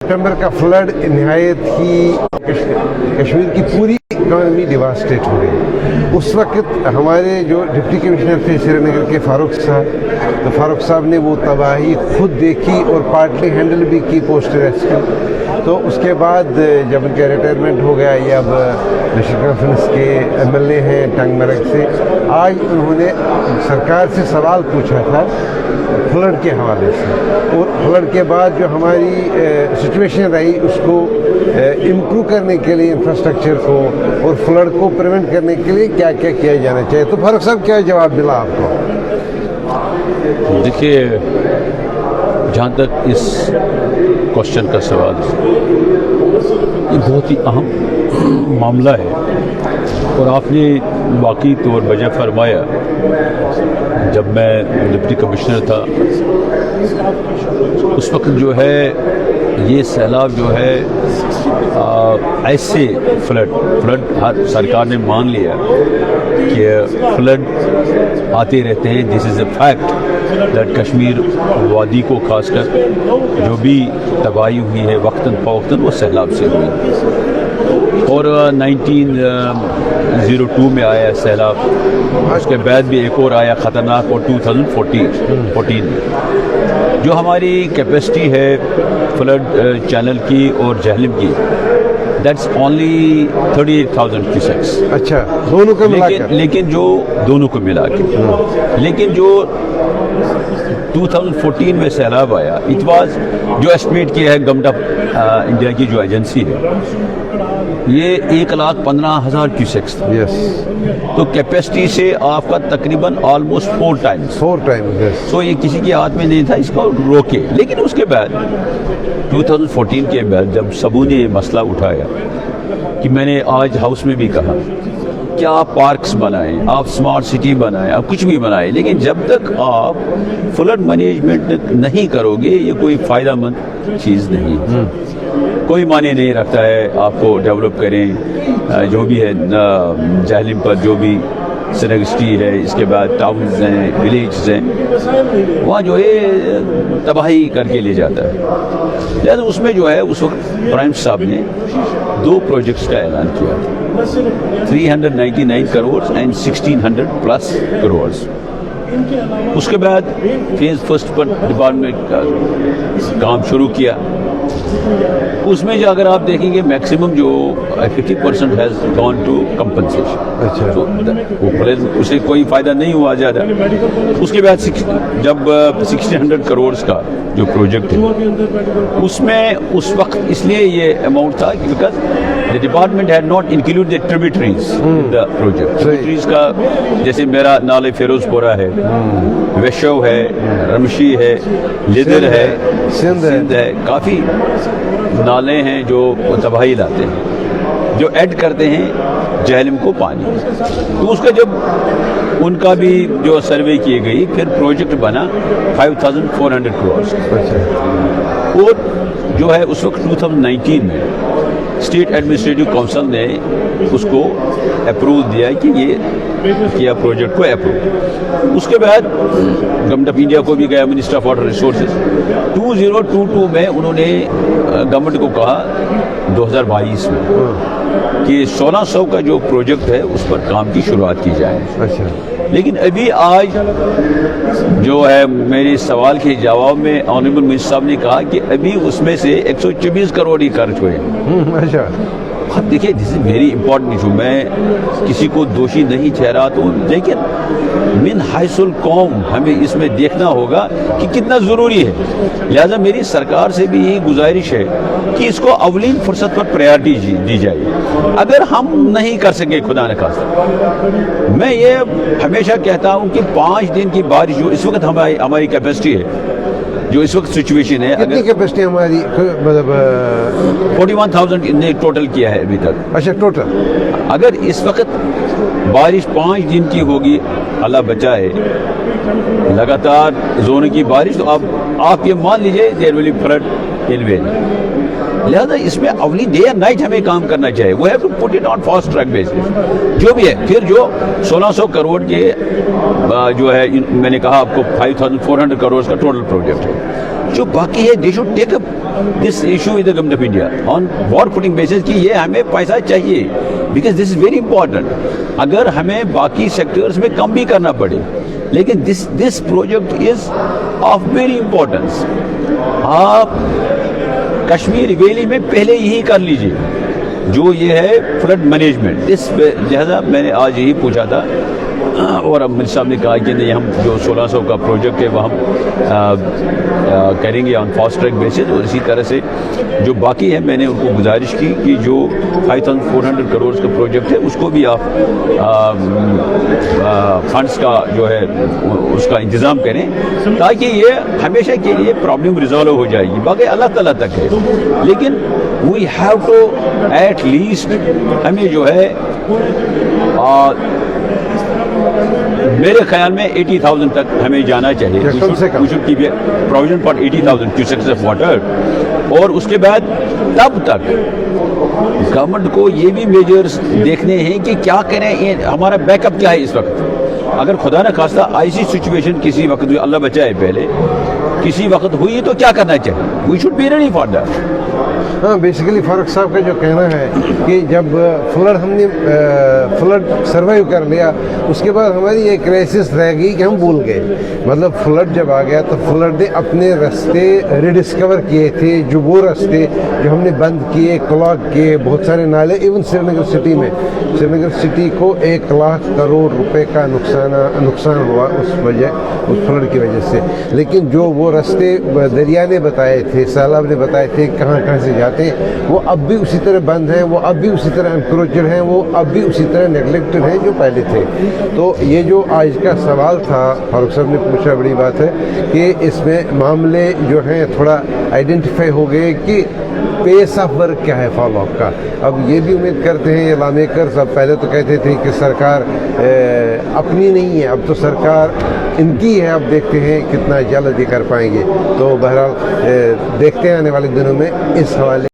सितंबर का फ्लड नहायत ही कश्मीर की पूरी इकॉनमी डिवास्टेट हो गई। उस वक्त हमारे जो डिप्टी कमिश्नर थे श्रीनगर के फारूक साहब, तो फारूक साहब ने वो तबाही खुद देखी और पार्टली हैंडल भी की पोस्ट रेस्क्यू। तो उसके बाद जब उनका रिटायरमेंट हो गया, ये अब नेशनल कॉन्फ्रेंस के MLA हैं टंगमरग से, आज उन्होंने सरकार से सवाल पूछा था फ्लड के हवाले से, और फ्लड के बाद जो हमारी सिचुएशन रही उसको इम्प्रूव करने के लिए इंफ्रास्ट्रक्चर को और फ्लड को प्रिवेंट करने के लिए क्या क्या किया जाना चाहिए। तो फारूक साहब क्या जवाब मिला आपको? देखिए, जहाँ तक इस क्वेश्चन का सवाल है, ये बहुत ही अहम मामला है और आपने वाकई तौर वजह फरमाया। जब मैं डिप्टी कमिश्नर था उस वक्त जो है ये सैलाब जो है ऐसे फ्लड हर सरकार ने मान लिया कि फ्लड आते रहते हैं। This is a fact that Kashmir वादी को खासकर जो भी तबाही हुई है वक्तन फ़वक्तन वो सैलाब से हुई। और 1902 में आया सैलाब, उसके बाद भी एक और आया ख़तरनाक, और 2014 में। जो हमारी कैपेसिटी है फ्लड चैनल की और जहलम की, दैट्स ओनली 38,000 क्यूसेक्स। अच्छा, दोनों को मिला के? लेकिन जो दोनों को मिला के, लेकिन जो 2014 में सैलाब आया, इट वाज जो एस्टिमेट किया है गवर्नमेंट ऑफ इंडिया की जो एजेंसी है, ये 1,15,000 क्यूसेक्स था। यस। तो कैपेसिटी से आपका तकरीबन ऑलमोस्ट 4 टाइम्स। सो ये किसी के हाथ में नहीं था इसको रोके। लेकिन उसके बाद 2014 के बाद जब सबू ने ये मसला उठाया कि मैंने आज हाउस में भी कहा कि आप पार्क्स बनाएं, आप स्मार्ट सिटी बनाएं, आप कुछ भी बनाएं, लेकिन जब तक आप फ्लड मैनेजमेंट नहीं करोगे ये कोई फ़ायदा मंद चीज़ नहीं है। कोई माने नहीं रखता है आपको डेवलप करें जो भी है जहलम पर, जो भी सिटी है, इसके बाद टाउन्स हैं, विलेज हैं, वहाँ जो है तबाही करके ले जाता है। लिहाजा उसमें जो है उस वक्त प्राइम साहब ने 2 प्रोजेक्ट्स का ऐलान किया था, 399 करोड़ एंड 1600 प्लस करोड़। उसके बाद फेज़ फर्स्ट पर डिपार्टमेंट का काम शुरू किया। उसमें जो अगर आप देखेंगे मैक्सिमम जो 50% हैज़ गॉन टू कंपनसेशन। अच्छा। तो उसे कोई फ़ायदा नहीं हुआ ज़्यादा। उसके बाद जब 1600 करोड़ का जो प्रोजेक्ट है उसमें उस वक्त इसलिए ये अमाउंट था because the department had not include the tributaries in the project. Tributaries का जैसे मेरा नाले फिरोजपुरा है, वेशव है, रमशी है, लिदर है, सिंध है, काफ़ी नाले हैं जो तबाही लाते हैं, जो ऐड करते हैं जहलम को पानी। तो उसका जब उनका भी जो सर्वे की गई, फिर प्रोजेक्ट बना 5,400 करोड़। और जो है उस वक्त 2019 में स्टेट एडमिनिस्ट्रेटिव काउंसिल ने उसको अप्रूव दिया कि ये किया प्रोजेक्ट को अप्रूव। उसके बाद गवर्नमेंट ऑफ इंडिया को भी गया, मिनिस्टर ऑफ वाटर रिसोर्सेज। 2022 में उन्होंने गवर्नमेंट को कहा 2022 में कि 1600 का जो प्रोजेक्ट है उस पर काम की शुरुआत की जाए। अच्छा। लेकिन अभी आज जो है मेरे सवाल के जवाब में ऑनरेबल मिनिस्टर साहब ने कहा कि अभी उसमें से 124 करोड़ ही खर्च हुए। अच्छा। अब देखिए, this is very important issue. मैं किसी को दोषी नहीं ठहरा, तो लेकिन मिन हाइसुल कौम हमें इसमें देखना होगा कि कितना ज़रूरी है। लिहाजा मेरी सरकार से भी यही गुजारिश है कि इसको अवलीन फुर्सत पर प्रायोरिटी दी जाए। अगर हम नहीं कर सके, खुदा न खास्ता, मैं ये हमेशा कहता हूँ कि 5 दिन की बारिश जो इस वक्त हमारी कैपेसिटी है, जो इस वक्त सिचुएशन है, कितनी कैपेसिटी हमारी, मतलब 41,000 ने टोटल किया है अभी तक। अच्छा, टोटल। अगर इस वक्त बारिश 5 दिन की होगी, अल्लाह बचाए, लगातार जोन की बारिश, तो आप ये मान लीजिए there will be flood in valley. لہذا اس میں اولی ڈے یا نائٹ ہمیں کام کرنا چاہیے. وہ have to put it on fast track basis جو بھی ہے. پھر جو 1600 کروڑ کے جو ہے میں نے کہا آپ کو 5400 کروڑ کا ٹوٹل پروجیکٹ ہے. جو باقی ہے they should take up this issue with the government of India on war footing basis کہ یہ ہمیں پیسہ چاہیے, because this is very important. اگر ہمیں باقی سیکٹرز میں کم بھی کرنا پڑے لیکن this project is of very importance. آپ کشمیر ویلی میں پہلے یہی کر لیجیے جو یہ ہے فلڈ مینجمنٹ. اس لہذا میں نے آج یہی پوچھا تھا اور اب منسٹر صاحب نے کہا کہ نہیں, ہم جو 1600 کا پروجیکٹ ہے وہ ہم کریں گے آن فاسٹ ٹریک بیسس. اور اسی طرح سے جو باقی ہے میں نے ان کو گزارش کی کہ جو 5400 کروڑ کا پروجیکٹ ہے اس کو بھی آپ فنڈس کا جو ہے اس کا انتظام کریں تاکہ یہ ہمیشہ کے لیے پرابلم ریزالو ہو جائے گی. باقی اللہ تعالیٰ تک ہے, لیکن we have to at least ہمیں جو ہے میرے خیال میں 80,000 تک ہمیں جانا چاہیے. Provision for 80,000 cusecs of water. اور اس کے بعد تب تک گورنمنٹ کو یہ بھی میجرز دیکھنے ہیں کہ کیا کریں, ہمارا بیک اپ کیا ہے اس وقت. اگر خدا نہ خواستہ ایسی سچویشن کسی وقت اللہ بچائے پہلے کسی وقت ہوئی تو کیا کرنا چاہیے. We should be ready for that. ہاں, بیسیکلی فاروق صاحب کا جو کہنا ہے کہ جب ہم نے فلڈ سروائیو کر لیا اس کے بعد ہماری یہ کرائسس رہ گئی کہ ہم بھول گئے. مطلب فلڈ جب آ گیا تو فلڈ نے اپنے راستے ریڈسکور کیے تھے, جو وہ راستے جو ہم نے بند کیے, کلاگ کیے, بہت سارے نالے. ایون سری نگر سٹی کو 1 لاکھ کروڑ روپے کا نقصان ہوا اس فلڈ کی وجہ سے. لیکن جو وہ راستے دریا نے بتائے تھے, سیلاب نے بتائے تھے کہاں سے جاتے ہیں, وہ اب بھی اسی طرح بند ہیں, وہ اب بھی اسی طرح انکروچڈ ہیں, وہ اب بھی اسی طرح نیگلیکٹڈ ہیں جو پہلے تھے. تو یہ جو آج کا سوال تھا فاروق صاحب نے پوچھا, بڑی بات ہے کہ اس میں معاملے جو ہیں تھوڑا آئیڈینٹیفائی ہو گئے کہ پیس آف ورک کیا ہے فالو اپ کا. اب یہ بھی امید کرتے ہیں یہ لا میکرز, اب پہلے تو کہتے تھے کہ سرکار اپنی نہیں ہے, اب تو سرکار ان کی ہے. اب دیکھتے ہیں کتنا جلد یہ کر پائیں گے. تو بہرحال دیکھتے ہیں آنے والے دنوں میں اس حوالے